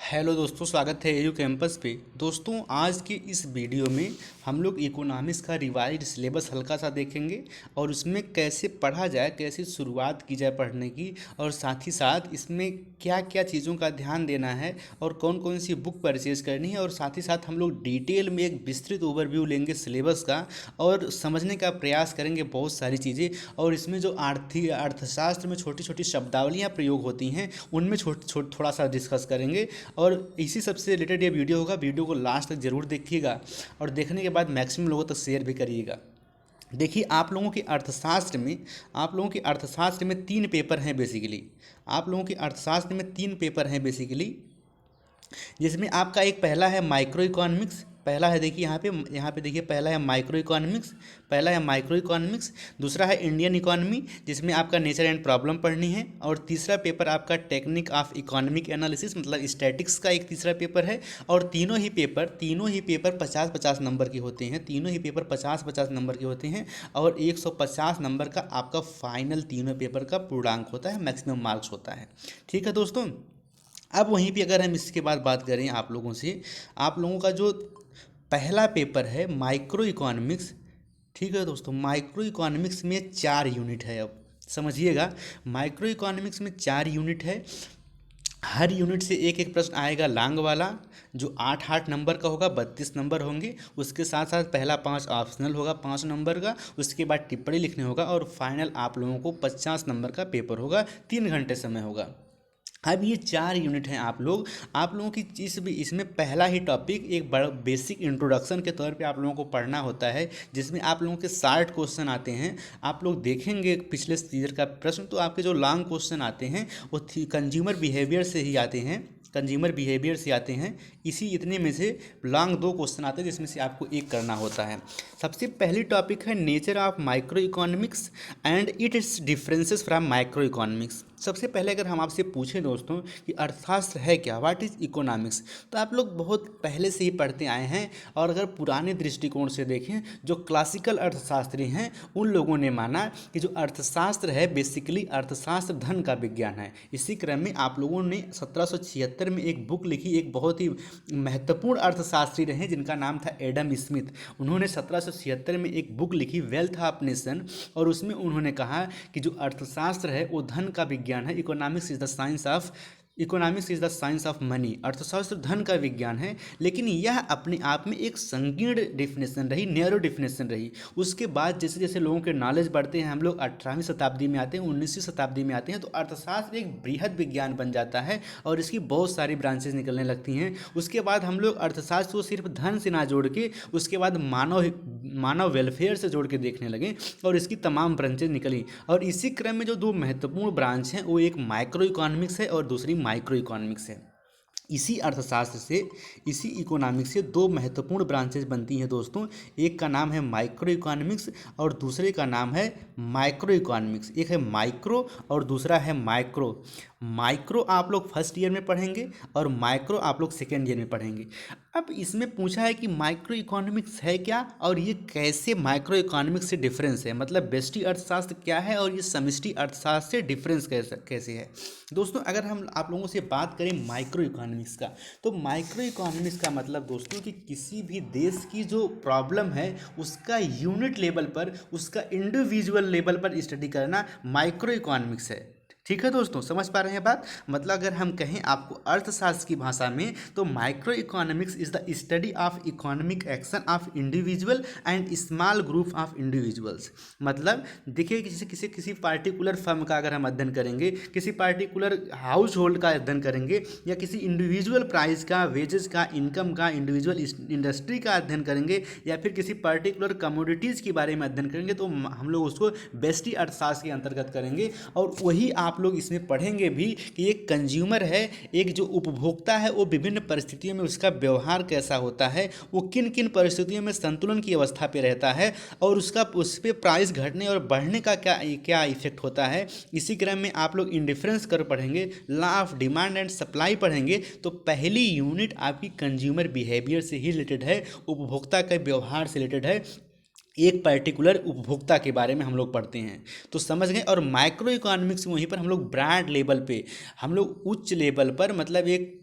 Hello दोस्तों, स्वागत है एयू कैंपस पे। दोस्तों, आज की इस वीडियो में हम लोग इकोनॉमिक्स का रिवाइज्ड सिलेबस हल्का सा देखेंगे और उसमें कैसे पढ़ा जाए, कैसे शुरुआत की जाए पढ़ने की, और साथ ही साथ इसमें क्या क्या चीज़ों का ध्यान देना है और कौन कौन सी बुक परचेज करनी है। और साथ ही साथ हम लोग डिटेल में एक विस्तृत ओवरव्यू लेंगे सिलेबस का और समझने का प्रयास करेंगे बहुत सारी चीज़ें। और इसमें जो आर्थिक अर्थशास्त्र में छोटी छोटी शब्दावलियाँ प्रयोग होती हैं उनमें थोड़ा सा डिस्कस करेंगे। और इसी सबसे रिलेटेड ये वीडियो होगा। वीडियो को लास्ट तक ज़रूर देखिएगा और देखने के बाद मैक्सिमम लोगों तक शेयर भी करिएगा। देखिए, आप लोगों के अर्थशास्त्र में तीन पेपर हैं बेसिकली। आप लोगों के अर्थशास्त्र में तीन पेपर हैं बेसिकली, जिसमें आपका एक पहला है माइक्रो इकोनॉमिक्स। पहला है, देखिए यहाँ पे देखिए, पहला है माइक्रो इकोनॉमिक्स। दूसरा है इंडियन इकोनॉमी, जिसमें आपका नेचर एंड प्रॉब्लम पढ़नी है। और तीसरा पेपर आपका टेक्निक ऑफ इकोनॉमिक एनालिसिस, मतलब स्टैटिक्स का एक तीसरा पेपर है। और तीनों ही पेपर 50-50 नंबर के होते हैं। तीनों ही पेपर 50-50 नंबर के होते हैं और 150 नंबर का आपका फाइनल तीनों पेपर का पूर्णांक होता है, मैक्सिमम मार्क्स होता है। ठीक है दोस्तों। अब वहीं पे अगर हम इसके बाद बात करें आप लोगों से, आप लोगों का जो पहला पेपर है माइक्रो इकोनॉमिक्स। ठीक है दोस्तों, माइक्रो इकोनॉमिक्स में 4 यूनिट है। अब समझिएगा, माइक्रो इकोनॉमिक्स में 4 यूनिट है। हर यूनिट से एक एक प्रश्न आएगा लॉन्ग वाला, जो 8-8 नंबर का होगा, 32 नंबर होंगे। उसके साथ साथ पहला 5 ऑप्शनल होगा 5 नंबर का। उसके बाद टिप्पणी लिखने होगा और फाइनल आप लोगों को 50 नंबर का पेपर होगा। 3 घंटे समय होगा। अब ये 4 यूनिट हैं। आप लोगों की इसमें पहला ही टॉपिक एक बड़ा बेसिक इंट्रोडक्शन के तौर पे आप लोगों को पढ़ना होता है, जिसमें आप लोगों के 60 क्वेश्चन आते हैं। आप लोग देखेंगे पिछले ईयर का प्रश्न, तो आपके जो लॉन्ग क्वेश्चन आते हैं वो कंज्यूमर बिहेवियर से ही आते हैं। कंज्यूमर बिहेवियर से आते हैं। इसी इतने में से लॉन्ग 2 क्वेश्चन आते हैं, जिसमें से आपको एक करना होता है। सबसे पहली टॉपिक है nature of micro economics and it's differences from micro economics. सबसे पहले अगर हम आपसे पूछें दोस्तों कि अर्थशास्त्र है क्या, व्हाट इज़ इकोनॉमिक्स, तो आप लोग बहुत पहले से ही पढ़ते आए हैं। और अगर पुराने दृष्टिकोण से देखें, जो क्लासिकल अर्थशास्त्री हैं उन लोगों ने माना कि जो अर्थशास्त्र है बेसिकली अर्थशास्त्र धन का विज्ञान है। इसी क्रम में आप लोगों ने 1776 में एक बुक लिखी, एक बहुत ही महत्वपूर्ण अर्थशास्त्री रहे जिनका नाम था एडम स्मिथ। उन्होंने 1776 में एक बुक लिखी, वेल्थ ऑफ नेशन, और उसमें उन्होंने कहा कि जो अर्थशास्त्र है वो धन का विज्ञान है। Economics is the science of money. अर्थशास्त्र धन का विज्ञान है। लेकिन यह अपने आप में एक संकीर्ण डिफिनेशन रही, नैरो डिफिनेशन रही। उसके बाद जैसे जैसे लोगों के नॉलेज बढ़ते हैं, हम लोग 18वीं शताब्दी में आते हैं, 19वीं शताब्दी में आते हैं, तो अर्थशास्त्र एक बृहद विज्ञान बन जाता है और इसकी बहुत सारी ब्रांचेज निकलने लगती हैं। उसके बाद हम लोग अर्थशास्त्र को सिर्फ धन से ना जोड़ के उसके बाद मानव वेलफेयर से जोड़ के देखने लगे और इसकी तमाम ब्रांचेज निकली। और इसी क्रम में जो दो महत्वपूर्ण ब्रांच हैं वो एक माइक्रो इकोनॉमिक्स है और दूसरी माइक्रो इकोनॉमिक्स है। इसी इकोनॉमिक्स से दो महत्वपूर्ण ब्रांचेज बनती हैं दोस्तों। एक का नाम है माइक्रो इकोनॉमिक्स और दूसरे का नाम है माइक्रो इकोनॉमिक्स। एक है माइक्रो और दूसरा है माइक्रो। माइक्रो आप लोग फर्स्ट ईयर में पढ़ेंगे और माइक्रो आप लोग सेकेंड ईयर में पढ़ेंगे। अब इसमें पूछा है कि माइक्रो इकोनॉमिक्स है क्या और ये कैसे माइक्रो इकोनॉमिक्स से डिफरेंस है, मतलब व्यष्टि अर्थशास्त्र क्या है और ये समष्टि अर्थशास्त्र से डिफरेंस कैसे है। दोस्तों, अगर हम आप लोगों से बात करें माइक्रो इकोनॉमिक्स का, तो माइक्रो इकोनॉमिक्स का मतलब दोस्तों कि किसी भी देश की जो प्रॉब्लम है उसका यूनिट लेवल पर, उसका इंडिविजुअल लेवल पर स्टडी करना माइक्रो इकोनॉमिक्स है। ठीक है दोस्तों, समझ पा रहे हैं बात। मतलब अगर हम कहें आपको अर्थशास्त्र की भाषा में, तो micro economics is the study of economic action of individual and small group of individuals. मतलब देखिए, किसी पार्टिकुलर फर्म का अगर हम अध्ययन करेंगे, किसी पार्टिकुलर हाउस होल्ड का अध्ययन करेंगे, या किसी इंडिविजुअल प्राइस का, वेजेस का, इनकम का, इंडिविजुअल इंडस्ट्री का अध्ययन करेंगे, या फिर किसी पर्टिकुलर कमोडिटीज़ के बारे में अध्ययन करेंगे, तो हम लोग उसको व्यष्टि अर्थशास्त्र के अंतर्गत करेंगे। और वही आप लोग इसमें पढ़ेंगे भी कि एक कंज्यूमर है, एक जो उपभोक्ता है, वो विभिन्न परिस्थितियों में उसका व्यवहार कैसा होता है, वो किन किन परिस्थितियों में संतुलन की अवस्था पे रहता है और उस पर प्राइस घटने और बढ़ने का क्या इफेक्ट होता है। इसी क्रम में आप लोग इंडिफरेंस कर पढ़ेंगे, law of demand and supply पढ़ेंगे। तो पहली यूनिट आपकी कंज्यूमर बिहेवियर से ही रिलेटेड है, उपभोक्ता के व्यवहार से रिलेटेड है। एक पर्टिकुलर उपभोक्ता के बारे में हम लोग पढ़ते हैं, तो समझ गए। और माइक्रो इकोनॉमिक्स वहीं पर हम लोग ब्रांड लेवल पे, हम लोग उच्च लेवल पर, मतलब एक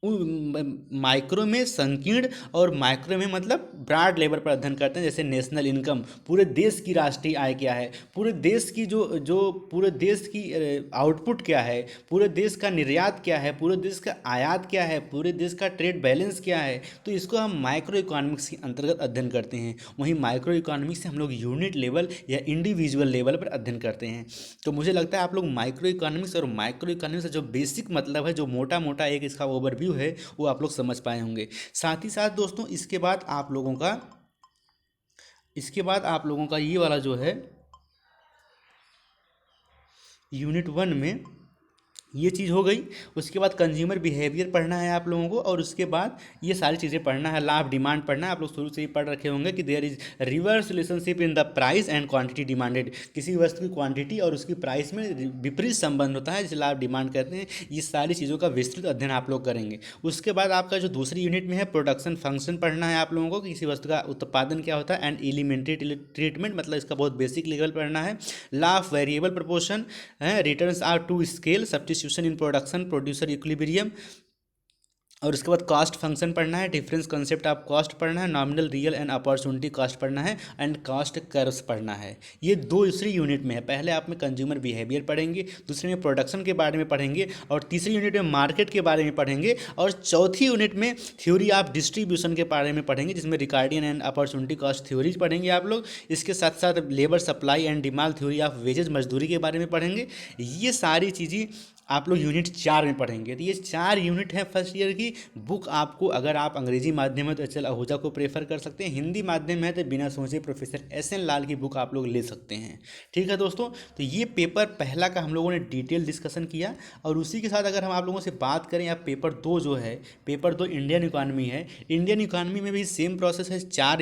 माइक्रो में संकीर्ण, और माइक्रो में मतलब ब्रॉड लेवल पर अध्ययन करते हैं, जैसे नेशनल इनकम, पूरे देश की राष्ट्रीय आय क्या है, पूरे देश की जो जो पूरे देश की आउटपुट क्या है, पूरे देश का निर्यात क्या है, पूरे देश का आयात क्या है, पूरे देश का ट्रेड बैलेंस क्या है। तो इसको हम माइक्रो इकोनॉमिक्स के अंतर्गत अध्ययन करते हैं। वहीं माइक्रो इकोनॉमिक्स से हम लोग यूनिट लेवल या इंडिविजुअल लेवल पर अध्ययन करते हैं। तो मुझे लगता है आप लोग माइक्रो इकोनॉमिक्स और माइक्रो इकोनॉमिक्स का जो बेसिक मतलब है, जो मोटा मोटा एक इसका ओवरव्यू है, वो आप लोग समझ पाए होंगे। साथ ही साथ दोस्तों इसके बाद आप लोगों का ये वाला जो है यूनिट 1 में ये चीज़ हो गई। उसके बाद कंज्यूमर बिहेवियर पढ़ना है आप लोगों को, और उसके बाद ये सारी चीज़ें पढ़ना है। लॉ ऑफ डिमांड पढ़ना है। आप लोग शुरू से ही पढ़ रखे होंगे कि there is reverse relationship in the price and quantity demanded. किसी वस्तु की क्वांटिटी और उसकी प्राइस में विपरीत संबंध होता है, जिसे लॉ ऑफ डिमांड कहते हैं। ये सारी चीज़ों का विस्तृत अध्ययन आप लोग करेंगे। उसके बाद आपका जो दूसरी यूनिट में है प्रोडक्शन फंक्शन पढ़ना है आप लोगों को, कि किसी वस्तु का उत्पादन क्या होता है, एंड एलिमेंट्री ट्रीटमेंट, मतलब इसका बहुत बेसिक लेवल पढ़ना है। लॉ ऑफ वेरिएबल प्रोपोर्शन है, returns are to scale, substitution in production, producer equilibrium. और उसके बाद कॉस्ट फंक्शन पढ़ना है, डिफरेंस कॉन्सेप्ट ऑफ कॉस्ट पढ़ना है, nominal real and opportunity cost पढ़ना है, एंड कॉस्ट कर्व्स पढ़ना है। ये दूसरी यूनिट में है। पहले आप में कंज्यूमर बिहेवियर पढ़ेंगे, दूसरे में प्रोडक्शन के बारे में पढ़ेंगे, और तीसरी यूनिट में मार्केट के बारे में पढ़ेंगे, और चौथी यूनिट में थ्योरी ऑफ डिस्ट्रीब्यूशन के बारे में पढ़ेंगे, जिसमें Ricardian and opportunity cost theories पढ़ेंगे आप लोग। इसके साथ साथ labour supply and demand theory of wages, मजदूरी के बारे में पढ़ेंगे। ये सारी चीज़ें आप लोग यूनिट 4 में पढ़ेंगे। तो ये 4 यूनिट है फर्स्ट ईयर की। बुक आपको, अगर आप अंग्रेजी माध्यम है तो एच.एल. आहूजा को प्रेफर कर सकते हैं, हिंदी माध्यम है तो बिना सोचे प्रोफेसर एस.एन. लाल की बुक आप लोग ले सकते हैं। ठीक है दोस्तों, तो ये पेपर पहला का हम लोगों ने डिटेल डिस्कशन किया। और उसी के साथ अगर हम आप लोगों से बात करें, या पेपर 2 जो है, पेपर 2 इंडियन इकोनॉमी है। इंडियन इकोनॉमी में भी सेम प्रोसेस है, 4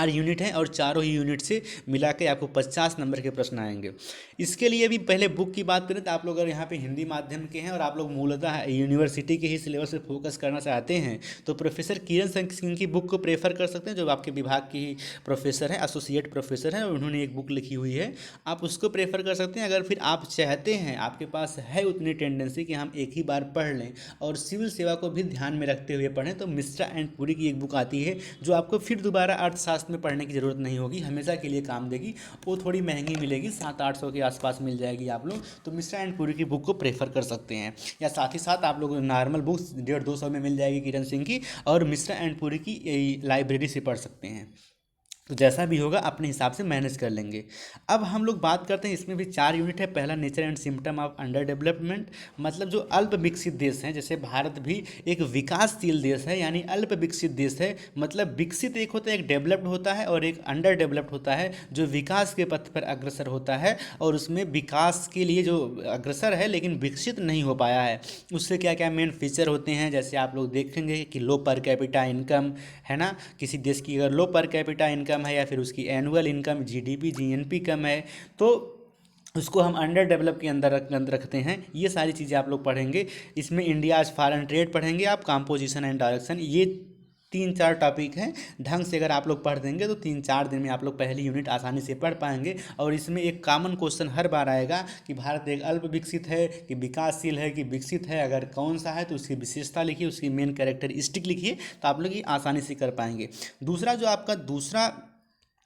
यूनिट हैं, और चारों ही यूनिट से मिला के आपको 50 नंबर के प्रश्न आएंगे। इसके लिए भी पहले बुक की बात करें तो आप लोग अगर यहाँ पे हिंदी माध्यम के हैं और आप लोग मूलतः यूनिवर्सिटी के ही सिलेबस पे फोकस करना चाहते हैं, तो प्रोफेसर किरण सिंह की बुक को प्रेफर कर सकते हैं, जो आपके विभाग की ही प्रोफेसर हैं, एसोसिएट प्रोफेसर हैं, और उन्होंने एक बुक लिखी हुई है, आप उसको प्रेफर कर सकते हैं। अगर फिर आप चाहते हैं, आपके पास है उतनी टेंडेंसी कि हम एक ही बार पढ़ लें और सिविल सेवा को भी ध्यान में रखते हुए पढ़ें, तो मिश्रा एंड पुरी की एक बुक आती है, जो आपको फिर दोबारा अर्थशास्त्र में पढ़ने की ज़रूरत नहीं होगी, हमेशा के लिए काम देगी। वो थोड़ी महंगी मिलेगी, 700-800 के आसपास मिल जाएगी आप लोग। तो मिश्रा एंड पुरी की बुक को प्रेफर कर सकते हैं। या साथ ही साथ आप लोग नॉर्मल बुक्स 150-200 में मिल जाएगी किरण सिंह की, और मिश्रा एंड पुरी की लाइब्रेरी से पढ़ सकते हैं। तो जैसा भी होगा अपने हिसाब से मैनेज कर लेंगे। अब हम लोग बात करते हैं, इसमें भी 4 यूनिट है। पहला nature and symptom of under development, मतलब जो अल्प विकसित देश हैं, जैसे भारत भी एक विकासशील देश है, यानी अल्प विकसित देश है। मतलब विकसित एक होता है, एक डेवलप्ड होता है, और एक अंडर डेवलप्ड होता है, जो विकास के पथ पर अग्रसर होता है, और उसमें विकास के लिए जो अग्रसर है लेकिन विकसित नहीं हो पाया है। उससे क्या क्या मेन फीचर होते हैं, जैसे आप लोग देखेंगे कि लो पर कैपिटा इनकम है ना, किसी देश की अगर लो पर कैपिटा इनकम है, या फिर उसकी एनुअल इनकम जीडीपी जीएनपी कम है, तो उसको हम अंडर डेवलप के अंदर रखते हैं। ये सारी चीज़ें आप लोग पढ़ेंगे। इसमें इंडिया आज फॉरेन ट्रेड पढ़ेंगे आप, कंपोजिशन एंड डायरेक्शन, ये 3-4 टॉपिक हैं। ढंग से अगर आप लोग पढ़ देंगे तो 3-4 दिन में आप लोग पहली यूनिट आसानी से पढ़ पाएंगे। और इसमें एक कॉमन क्वेश्चन हर बार आएगा कि भारत एक अल्प विकसित है कि विकासशील है कि विकसित है, अगर कौन सा है तो उसकी विशेषता लिखिए, उसकी मेन कैरेक्टरिस्टिक लिखिए, तो आप लोग ये आसानी से कर पाएंगे। दूसरा जो आपका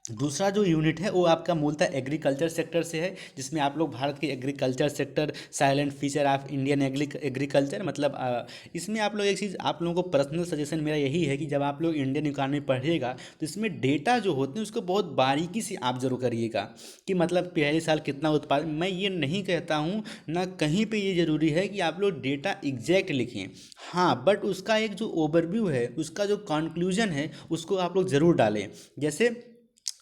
दूसरा जो यूनिट है वो आपका मूलतः एग्रीकल्चर सेक्टर से है, जिसमें आप लोग भारत के agriculture sector, silent feature of Indian agriculture, मतलब इसमें आप लोग एक चीज़, आप लोगों को पर्सनल सजेशन मेरा यही है कि जब आप लोग इंडियन इकोनॉमी पढ़िएगा तो इसमें डेटा जो होते हैं उसको बहुत बारीकी से आप जरूर करिएगा, कि मतलब पहले साल कितना उत्पादन। मैं ये नहीं कहता हूँ, ना कहीं पर ये ज़रूरी है कि आप लोग डेटा एग्जैक्ट लिखें, हाँ, बट उसका एक जो ओवरव्यू है, उसका जो कंक्लूजन है, उसको आप लोग ज़रूर डालें। जैसे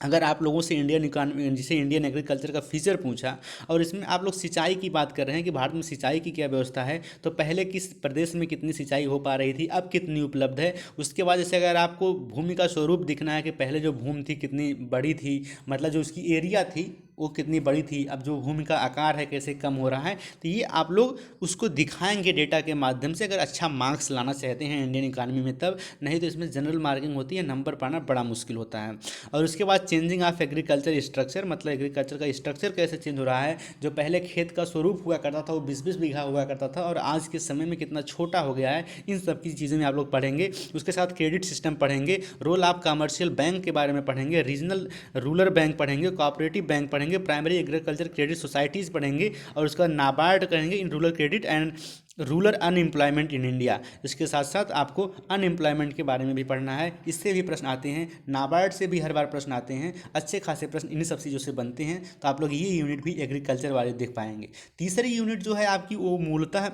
अगर आप लोगों से इंडियन इकोनॉमी, जैसे इंडियन एग्रीकल्चर का फीचर पूछा, और इसमें आप लोग सिंचाई की बात कर रहे हैं कि भारत में सिंचाई की क्या व्यवस्था है, तो पहले किस प्रदेश में कितनी सिंचाई हो पा रही थी, अब कितनी उपलब्ध है। उसके बाद जैसे अगर आपको भूमि का स्वरूप दिखना है कि पहले जो भूमि थी कितनी बड़ी थी, मतलब जो उसकी एरिया थी वो कितनी बड़ी थी, अब जो भूमि का आकार है कैसे कम हो रहा है। तो ये आप लोग उसको दिखाएंगे डेटा के माध्यम से, अगर अच्छा मार्क्स लाना चाहते हैं इंडियन इकानमी में तब, नहीं तो इसमें जनरल मार्किंग होती है, नंबर पाना बड़ा मुश्किल होता है। और उसके बाद चेंजिंग ऑफ एग्रीकल्चर स्ट्रक्चर, मतलब एग्रीकल्चर का स्ट्रक्चर कैसे चेंज हो रहा है। जो पहले खेत का स्वरूप हुआ करता था वो 20-20 बीघा हुआ करता था और आज के समय में कितना छोटा हो गया है, इन सब की चीज़ें में आप लोग पढ़ेंगे। उसके साथ क्रेडिट सिस्टम पढ़ेंगे, रोल ऑफ कमर्शियल बैंक के बारे में पढ़ेंगे, रीजनल रूरल बैंक पढ़ेंगे, कोऑपरेटिव बैंक पढ़ेंगे, प्राइमरी एग्रीकल्चर क्रेडिट सोसाइटीज़ पढ़ेंगे, और उसका नाबार्ड करेंगे, in rural credit and rural unemployment in India. इसके साथ साथ आपको अनएम्प्लॉयमेंट के बारे में भी पढ़ना है, इससे भी प्रश्न आते हैं, नाबार्ड से भी हर बार प्रश्न आते हैं, अच्छे खासे प्रश्न इन्हीं सब चीज़ों से बनते हैं। तो आप लोग ये यूनिट भी एग्रीकल्चर वाले देख पाएंगे। तीसरी यूनिट जो है आपकी वो मूलतः,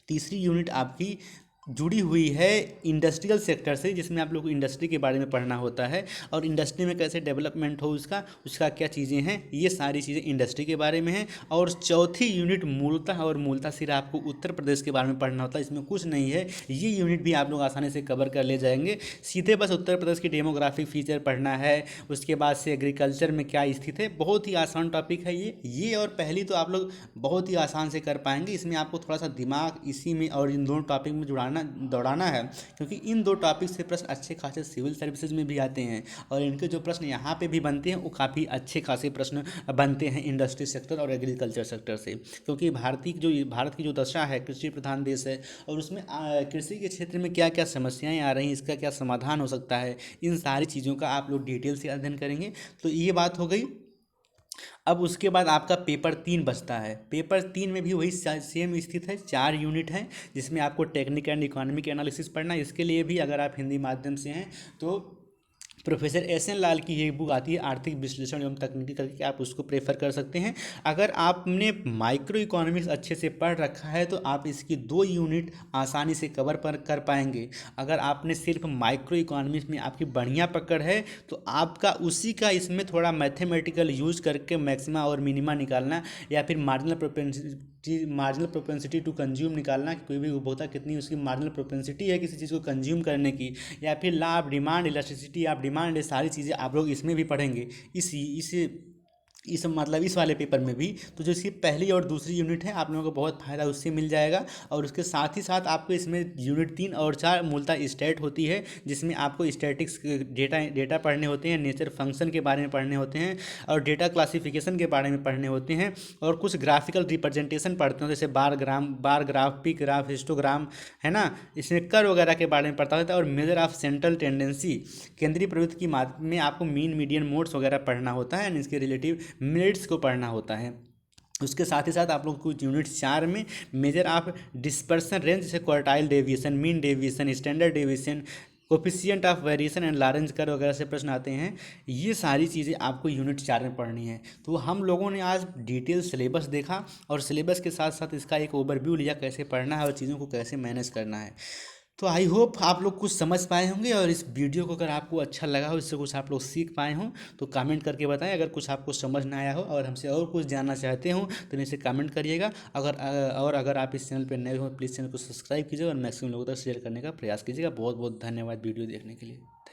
तीसरी यूनिट आपकी जुड़ी हुई है इंडस्ट्रियल सेक्टर से, जिसमें आप लोग को इंडस्ट्री के बारे में पढ़ना होता है और इंडस्ट्री में कैसे डेवलपमेंट हो उसका उसका क्या चीज़ें हैं, ये सारी चीज़ें इंडस्ट्री के बारे में हैं। और चौथी यूनिट मूलतः सिर्फ आपको उत्तर प्रदेश के बारे में पढ़ना होता है, इसमें कुछ नहीं है। ये यूनिट भी आप लोग आसानी से कवर कर ले जाएंगे, सीधे बस उत्तर प्रदेश की डेमोग्राफिक फीचर पढ़ना है, उसके बाद से एग्रीकल्चर में क्या स्थिति है। बहुत ही आसान टॉपिक है ये और पहली तो आप लोग बहुत ही आसान से कर पाएंगे। इसमें आपको थोड़ा सा दिमाग इसी में और इन दोनों टॉपिक में दौड़ाना है, क्योंकि इन दो टॉपिक से प्रश्न अच्छे खासे सिविल सर्विसेज में भी आते हैं और इनके जो प्रश्न यहाँ पे भी बनते हैं वो काफ़ी अच्छे खासे प्रश्न बनते हैं इंडस्ट्री सेक्टर और एग्रीकल्चर सेक्टर से। क्योंकि भारत की जो दशा है, कृषि प्रधान देश है, और उसमें कृषि के क्षेत्र में क्या क्या समस्याएं आ रही हैं, इसका क्या समाधान हो सकता है, इन सारी चीज़ों का आप लोग डिटेल से अध्ययन करेंगे। तो ये बात हो गई। अब उसके बाद आपका पेपर 3 बचता है। पेपर 3 में भी वही सेम स्थिति है, 4 यूनिट हैं, जिसमें आपको टेक्निक एंड इकोनॉमिक एनालिसिस पढ़ना है। इसके लिए भी अगर आप हिंदी माध्यम से हैं तो प्रोफेसर एस.एन. लाल की एक बुक आती है आर्थिक विश्लेषण एवं तकनीकी करके, आप उसको प्रेफर कर सकते हैं। अगर आपने माइक्रो इकोनॉमिक्स अच्छे से पढ़ रखा है तो आप इसकी 2 यूनिट आसानी से कवर कर पाएंगे। अगर आपने सिर्फ माइक्रो इकोनॉमिक्स में आपकी बढ़िया पकड़ है तो आपका उसी का इसमें थोड़ा मैथमेटिकल यूज करके मैक्सिमा और मिनिमा निकालना, या फिर मार्जिनल प्रोपेंसिटी टू कंज्यूम निकालना कि कोई भी उपभोक्ता कितनी उसकी मार्जिनल प्रोपेंसिटी है किसी चीज़ को कंज्यूम करने की, या फिर law of demand, elasticity of demand, ये सारी चीज़ें आप लोग इसमें भी पढ़ेंगे इस वाले पेपर में भी। तो जो इसकी पहली और दूसरी यूनिट है आप लोगों को बहुत फ़ायदा उससे मिल जाएगा। और उसके साथ ही साथ आपको इसमें यूनिट 3 और 4 मूलतः स्टैट होती है, जिसमें आपको स्टैटिक्स डेटा पढ़ने होते हैं, नेचर फंक्शन के बारे में पढ़ने होते हैं, और डेटा क्लासिफिकेशन के बारे में पढ़ने होते हैं, और कुछ ग्राफिकल रिप्रेजेंटेशन पढ़ते हैं, जैसे bar graph, P graph, histogram, है ना। इसमें कर वगैरह के बारे में पढ़ता होता है, और मेजर ऑफ सेंट्रल टेंडेंसी, केंद्रीय प्रवृत्ति की में आपको मीन मीडियन मोड्स वगैरह पढ़ना होता है, इसके रिलेटिव मिनट्स को पढ़ना होता है। उसके साथ ही साथ आप लोग कुछ यूनिट 4 में मेजर ऑफ डिस्पर्सन रेंज, जैसे quartile deviation, mean deviation, standard deviation, coefficient of variation and Lorentz curve वगैरह से प्रश्न आते हैं। ये सारी चीज़ें आपको यूनिट 4 में पढ़नी है। तो हम लोगों ने आज डिटेल सिलेबस देखा और सिलेबस के साथ साथ इसका एक ओवरव्यू लिया, कैसे पढ़ना है और चीज़ों को कैसे मैनेज करना है। तो आई होप आप लोग कुछ समझ पाए होंगे, और इस वीडियो को अगर आपको अच्छा लगा हो, इससे कुछ आप लोग सीख पाए हों तो कमेंट करके बताएं। अगर कुछ आपको समझ ना आया हो और हमसे और कुछ जानना चाहते हो तो नीचे कमेंट करिएगा। अगर आप इस चैनल पर नए हो प्लीज़ चैनल को सब्सक्राइब कीजिएगा और मैक्सिमम लोगों तक शेयर करने का प्रयास कीजिएगा। बहुत बहुत धन्यवाद वीडियो देखने के लिए।